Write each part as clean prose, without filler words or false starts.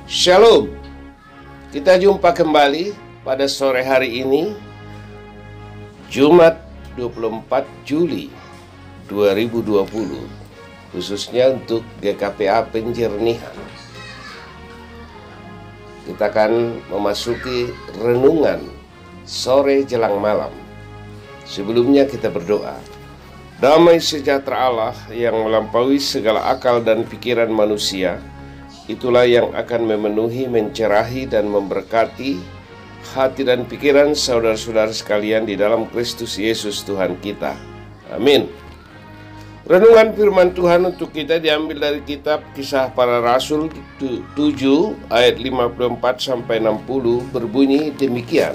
Shalom. Kita jumpa kembali pada sore hari ini, Jumat 24 Juli 2020, khususnya untuk GKPA Penjernihan. Kita akan memasuki renungan sore jelang malam. Sebelumnya kita berdoa. Damai sejahtera Allah yang melampaui segala akal dan pikiran manusia, itulah yang akan memenuhi, mencerahi, dan memberkati hati dan pikiran saudara-saudara sekalian di dalam Kristus Yesus Tuhan kita. Amin. Renungan firman Tuhan untuk kita diambil dari kitab Kisah Para Rasul 7 ayat 54-60 berbunyi demikian.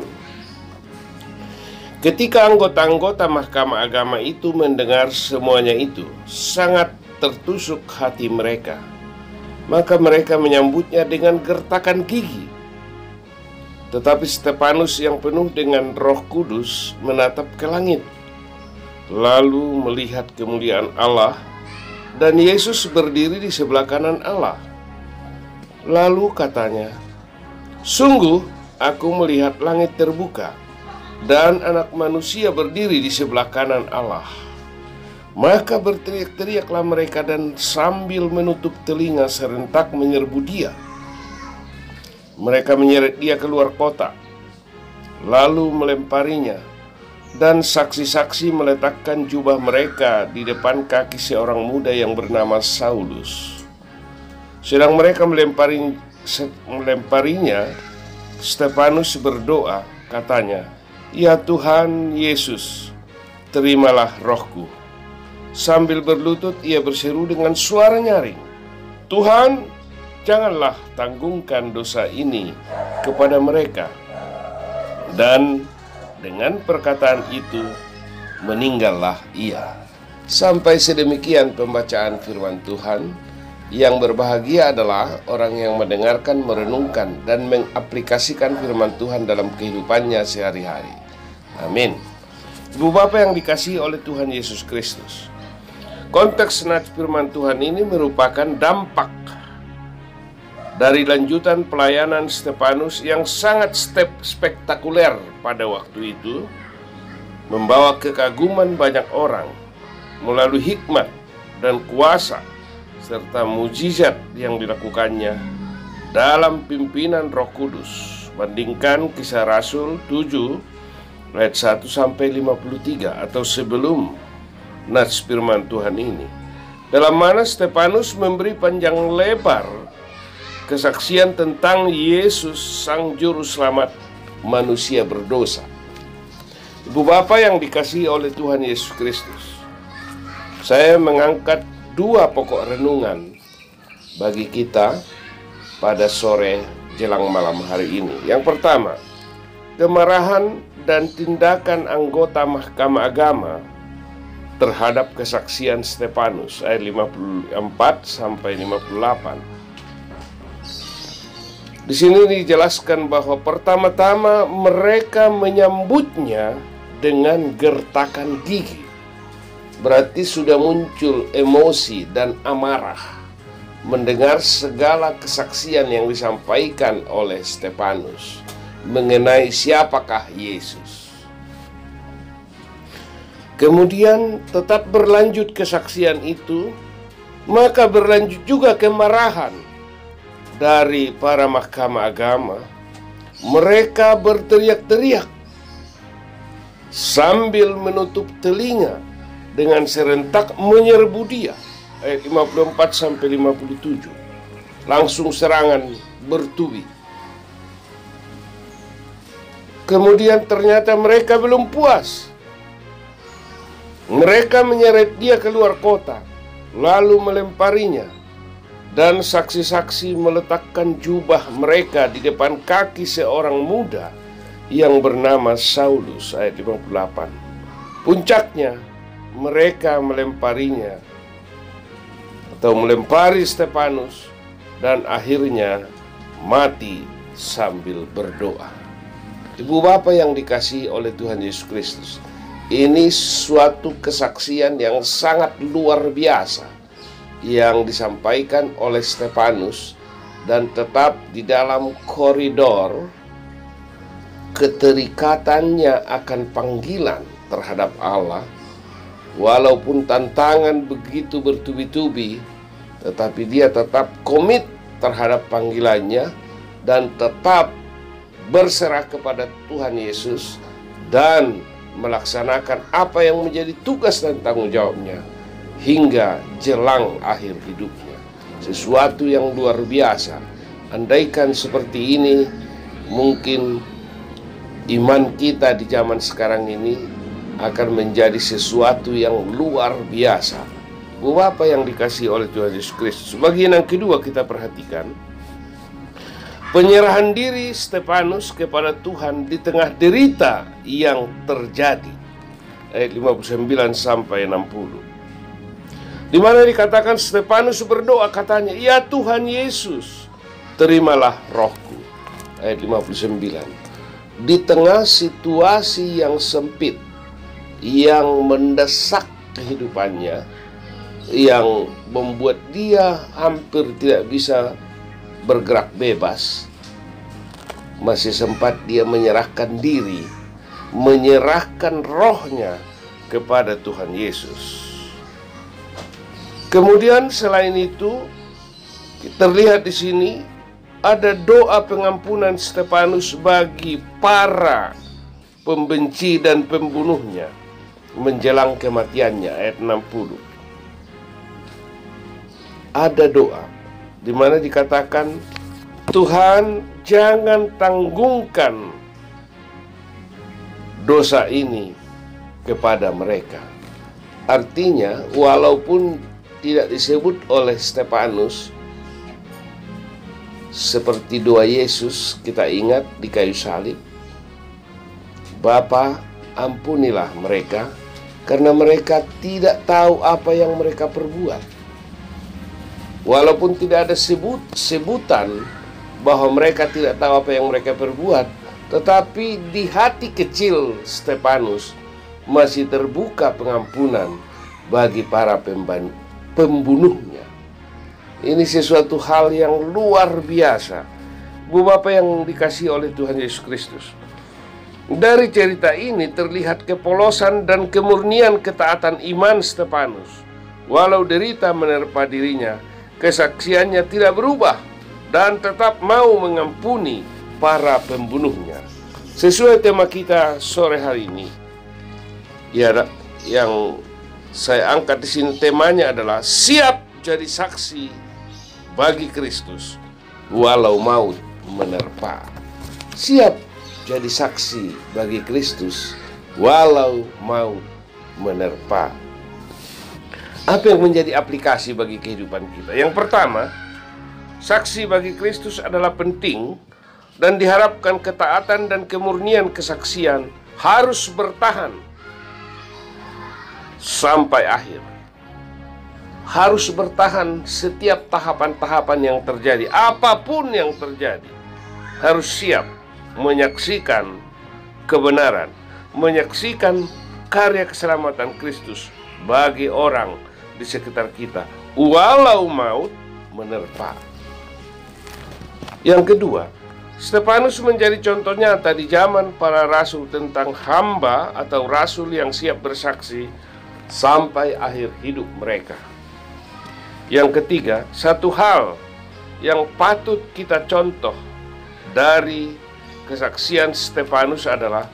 Ketika anggota-anggota Mahkamah Agama itu mendengar semuanya itu, sangat tertusuk hati mereka. Maka mereka menyambutnya dengan gertakan gigi. Tetapi Stefanus yang penuh dengan Roh Kudus menatap ke langit, lalu melihat kemuliaan Allah dan Yesus berdiri di sebelah kanan Allah. Lalu katanya, "Sungguh aku melihat langit terbuka dan Anak Manusia berdiri di sebelah kanan Allah." Maka berteriak-teriaklah mereka dan sambil menutup telinga serentak menyerbu dia. Mereka menyeret dia keluar kota, lalu melemparinya, dan saksi-saksi meletakkan jubah mereka di depan kaki seorang muda yang bernama Saulus. Sedang mereka melemparinya, Stefanus berdoa, katanya, "Ya Tuhan Yesus, terimalah rohku." Sambil berlutut ia berseru dengan suara nyaring, "Tuhan, janganlah tanggungkan dosa ini kepada mereka." Dan dengan perkataan itu meninggallah ia. Sampai sedemikian pembacaan firman Tuhan. Yang berbahagia adalah orang yang mendengarkan, merenungkan, dan mengaplikasikan firman Tuhan dalam kehidupannya sehari-hari. Amin. Ibu Bapa yang dikasihi oleh Tuhan Yesus Kristus, konteks nats firman Tuhan ini merupakan dampak dari lanjutan pelayanan Stefanus yang sangat spektakuler pada waktu itu, membawa kekaguman banyak orang melalui hikmat dan kuasa serta mujizat yang dilakukannya dalam pimpinan Roh Kudus. Bandingkan Kisah Rasul 7 ayat 1-53 atau sebelum nats firman Tuhan ini, dalam mana Stefanus memberi panjang lebar kesaksian tentang Yesus Sang Juru Selamat manusia berdosa. Ibu Bapa yang dikasihi oleh Tuhan Yesus Kristus, saya mengangkat dua pokok renungan bagi kita pada sore jelang malam hari ini. Yang pertama, kemarahan dan tindakan anggota Mahkamah Agama terhadap kesaksian Stefanus ayat 54-58. Di sini dijelaskan bahwa pertama-tama mereka menyambutnya dengan gertakan gigi. Berarti sudah muncul emosi dan amarah mendengar segala kesaksian yang disampaikan oleh Stefanus mengenai siapakah Yesus. Kemudian tetap berlanjut kesaksian itu, maka berlanjut juga kemarahan dari para mahkamah agama. Mereka berteriak-teriak sambil menutup telinga dengan serentak menyerbu dia. Ayat 54-57. Langsung serangan bertubi. Kemudian ternyata mereka belum puas. Mereka menyeret dia keluar kota, lalu melemparinya, dan saksi-saksi meletakkan jubah mereka di depan kaki seorang muda yang bernama Saulus. Ayat 58. Puncaknya, mereka melemparinya atau melempari Stefanus dan akhirnya mati sambil berdoa. Ibu Bapa yang dikasihi oleh Tuhan Yesus Kristus, ini suatu kesaksian yang sangat luar biasa yang disampaikan oleh Stefanus dan tetap di dalam koridor keterikatannya akan panggilan terhadap Allah. Walaupun tantangan begitu bertubi-tubi, tetapi dia tetap komit terhadap panggilannya dan tetap berserah kepada Tuhan Yesus dan melaksanakan apa yang menjadi tugas dan tanggung jawabnya hingga jelang akhir hidupnya. Sesuatu yang luar biasa. Andaikan seperti ini, mungkin iman kita di zaman sekarang ini akan menjadi sesuatu yang luar biasa. Bapak yang dikasihi oleh Tuhan Yesus Kristus. Bagian yang kedua kita perhatikan penyerahan diri Stefanus kepada Tuhan di tengah derita yang terjadi. Ayat 59 sampai 60. Di mana dikatakan Stefanus berdoa, katanya, "Ya Tuhan Yesus, terimalah rohku." Ayat 59. Di tengah situasi yang sempit, yang mendesak kehidupannya, yang membuat dia hampir tidak bisa bergerak bebas, masih sempat dia menyerahkan diri, menyerahkan rohnya kepada Tuhan Yesus. Kemudian selain itu, terlihat di sini ada doa pengampunan Stefanus bagi para pembenci dan pembunuhnya menjelang kematiannya. Ayat 60. Ada doa di mana dikatakan, "Tuhan, jangan tanggungkan dosa ini kepada mereka." Artinya, walaupun tidak disebut oleh Stefanus seperti doa Yesus, kita ingat di kayu salib, "Bapa, ampunilah mereka, karena mereka tidak tahu apa yang mereka perbuat." Walaupun tidak ada sebutan bahwa mereka tidak tahu apa yang mereka perbuat, tetapi di hati kecil Stefanus masih terbuka pengampunan bagi para pembunuhnya. Ini sesuatu hal yang luar biasa, Bapak yang dikasihi oleh Tuhan Yesus Kristus. Dari cerita ini terlihat kepolosan dan kemurnian ketaatan iman Stefanus. Walau derita menerpa dirinya, kesaksiannya tidak berubah dan tetap mau mengampuni para pembunuhnya. Sesuai tema kita sore hari ini, ya, yang saya angkat di sini temanya adalah siap jadi saksi bagi Kristus walau maut menerpa. Siap jadi saksi bagi Kristus walau maut menerpa. Apa yang menjadi aplikasi bagi kehidupan kita? Yang pertama, saksi bagi Kristus adalah penting dan diharapkan ketaatan dan kemurnian kesaksian harus bertahan sampai akhir. Harus bertahan setiap tahapan-tahapan yang terjadi, apapun yang terjadi. Harus siap menyaksikan kebenaran, menyaksikan karya keselamatan Kristus bagi orang di sekitar kita, walau maut menerpa. Yang kedua, Stefanus menjadi contoh nyata di zaman para rasul tentang hamba atau rasul yang siap bersaksi sampai akhir hidup mereka. Yang ketiga, satu hal yang patut kita contoh dari kesaksian Stefanus adalah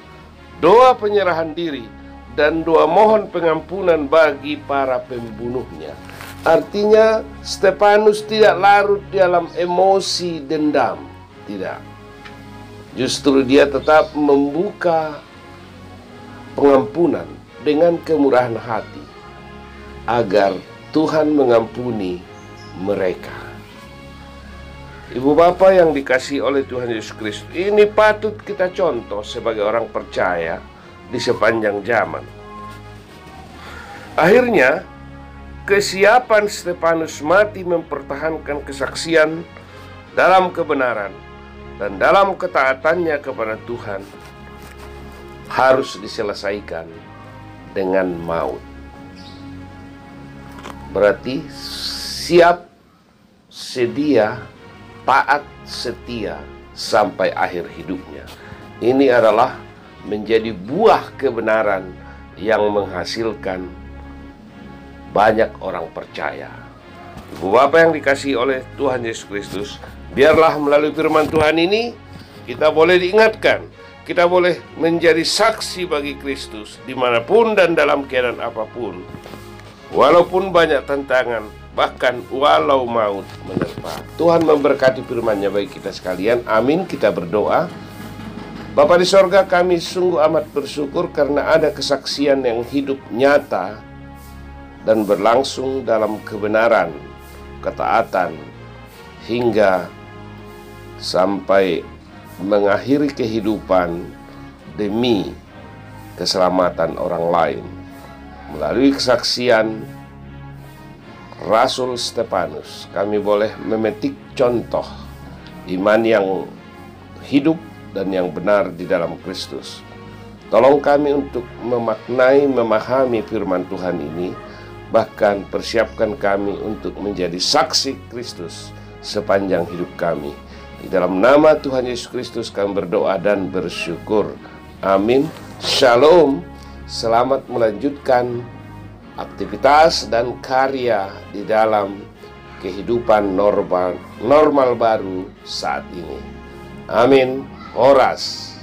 doa penyerahan diri dan doa mohon pengampunan bagi para pembunuhnya. Artinya, Stefanus tidak larut dalam emosi dendam. Tidak. Justru dia tetap membuka pengampunan dengan kemurahan hati agar Tuhan mengampuni mereka. Ibu bapak yang dikasihi oleh Tuhan Yesus Kristus, ini patut kita contoh sebagai orang percaya di sepanjang zaman. Akhirnya, kesiapan Stefanus mati mempertahankan kesaksian dalam kebenaran dan dalam ketaatannya kepada Tuhan harus diselesaikan dengan maut. Berarti siap, sedia, taat setia sampai akhir hidupnya. Ini adalah menjadi buah kebenaran yang menghasilkan banyak orang percaya. Ibu bapak yang dikasihi oleh Tuhan Yesus Kristus, biarlah melalui firman Tuhan ini kita boleh diingatkan, kita boleh menjadi saksi bagi Kristus dimanapun dan dalam keadaan apapun. Walaupun banyak tantangan, bahkan walau maut menerpa. Tuhan memberkati firman-Nya bagi kita sekalian. Amin. Kita berdoa. Bapa di sorga, kami sungguh amat bersyukur karena ada kesaksian yang hidup nyata dan berlangsung dalam kebenaran, ketaatan, hingga sampai mengakhiri kehidupan demi keselamatan orang lain. Melalui kesaksian Rasul Stefanus, kami boleh memetik contoh iman yang hidup dan yang benar di dalam Kristus. Tolong kami untuk memaknai, memahami firman Tuhan ini, bahkan persiapkan kami untuk menjadi saksi Kristus sepanjang hidup kami. Di dalam nama Tuhan Yesus Kristus kami berdoa dan bersyukur. Amin. Shalom. Selamat melanjutkan aktivitas dan karya di dalam kehidupan normal baru saat ini. Amin. Horas.